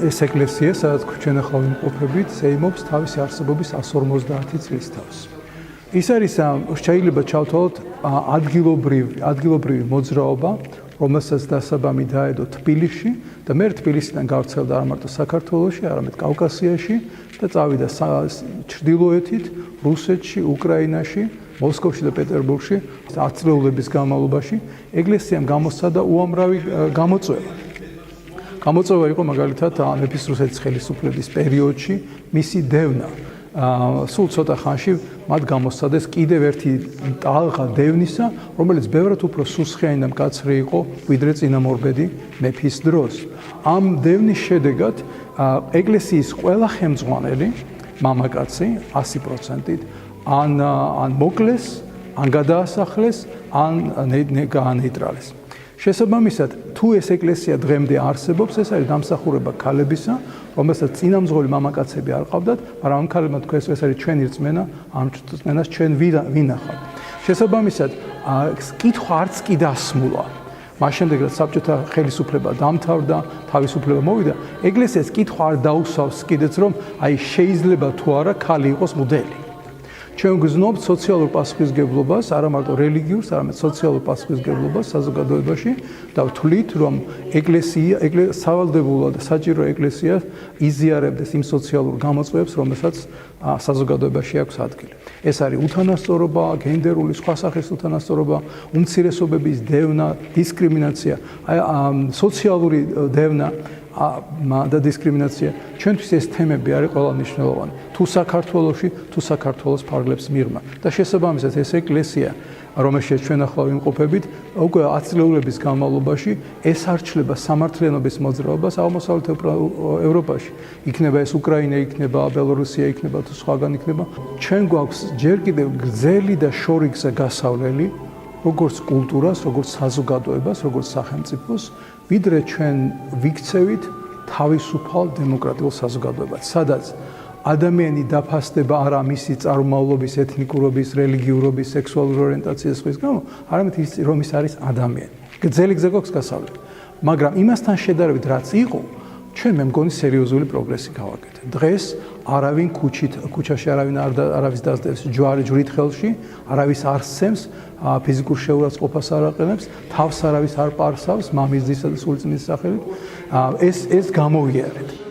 ეს ეკლესია, სადაც ჩვენ ახლა ვიმყოფებით, ზეიმობს თავისი არსებობის 150 წლის თავს. ის არის შეიძლება ჩავთვალოთ ადგილობრივი მოძრაობა, რომელსაც დასაბამი დაედო თბილისში და მე თბილისიდან გავრცელდა არა მარტო საქართველოში, არამედ კავკასიაში და წავიდა ჩრდილოეთით, რუსეთში, უკრაინაში, მოსკოვში და პეტერბურგში 10 წლეულების განმავლობაში ეკლესიამ გამოსცადა უამრავი გამოწვევა. გამოწვევა იყო მაგალითად მეფის რუსეთის ხელისუფლების პერიოდში მისი დევნა. სულ ცოტა ხანში მათ გამოსცადეს კიდევ ერთი ტალღა დევნისა, რომელიც ბევრად უფრო სუსხიანი და მკაცრი იყო ვიდრე წინამორბედი მეფის დროს. ამ დევნის შედეგად ეკლესიის ყველა ხელმძღვანელი მამაკაცი 100%-ით ან მოკლეს, ან გადაასახლეს, ან გაანეიტრალეს. შესაბამისად, თუ ეს ეკლესია დღემდე არსებობს, ეს არის დამსახურება ქალებისა, რომელსაც წინამძღოლი მამაკაცები არ ყავდათ, მაგრამ ამ ქალებმა თქვეს, ეს არის ჩვენი რწმენა, ამ რწმენას ჩვენ ვინახავთ. შესაბამისად, კითხვა არც კი დასმულა. მას შემდეგ, რაც საბჭოთა ხელისუფლება დამთავრდა, თავისუფლება მოვიდა, ეკლესიას კითხვა არ დაუსვავს კიდეც, რომ აი შეიძლება თუ არა ქალი იყოს მღვდელი. ჩვენ გვგზნობთ სოციალურ პასუხისმგებლობას, არა მარტო რელიგიურს, არამედ სოციალურ პასუხისმგებლობას საზოგადოებაში და ვთვლით, რომ ეკლესია სავალდებულო და საჭირო ეკლესია იზიარებდეს იმ სოციალურ გამოწვევებს, რომელსაც საზოგადოებაში აქვს ადგილი. ეს არის უთანასწორობა, გენდერული სხვა სახის უთანასწორობა, უმცირესობების დევნა, დისკრიმინაცია, სოციალური დევნა და დისკრიმინაცია. ჩვენთვის ეს თემები არის ყველა მნიშვნელოვანი. თუ საქართველოში, თუ საქართველოს ფარგლებს მიღმა. და შესაბამისად ეს ეკლესია, რომელშიც ჩვენ ახლა ვიმყოფებით, უკვე 10 წლეულების განმავლობაში ესარჩლება სამართლიანობის მოძრაობას აღმოსავლეთ ევროპაში. იქნება ეს უკრაინა, იქნება ბელორუსია, იქნება თუ სხვაგან იქნება. ჩვენ გვაქვს ჯერ კიდევ გრძელი და შორიგზა გასავლელი, როგორც კულტურას, როგორც საზოგადოებას, როგორც სახელმწიფოს, ვიდრე ჩვენ ვიქცევით თავისუფალ დემოკრატიულ საზოგადოებას, სადაც ადამიანი დაფასდება არა მისი წარმომავლობის, ეთნიკურობის, რელიგიურობის, სექსუალური ორიენტაციის ხვის გამო, არამედ ის რომ ის არის ადამიანი. გრძელი გზა გვაქვს გასავლელი. მაგრამ იმასთან შედარებით რაც იყო, ჩვენ მე მგონი სერიოზული პროგრესი გავაკეთეთ. დღეს არავინ ქუჩაში არავის დაძდევს ჯვრით ხელში, არავის არ სცემს, ფიზიკურ შეურაცხყოფას არ აყენებს, თავს არავის არ პარსავს, მამის ძისა და სულწმიდის სახელით. ეს გამოვიარეთ.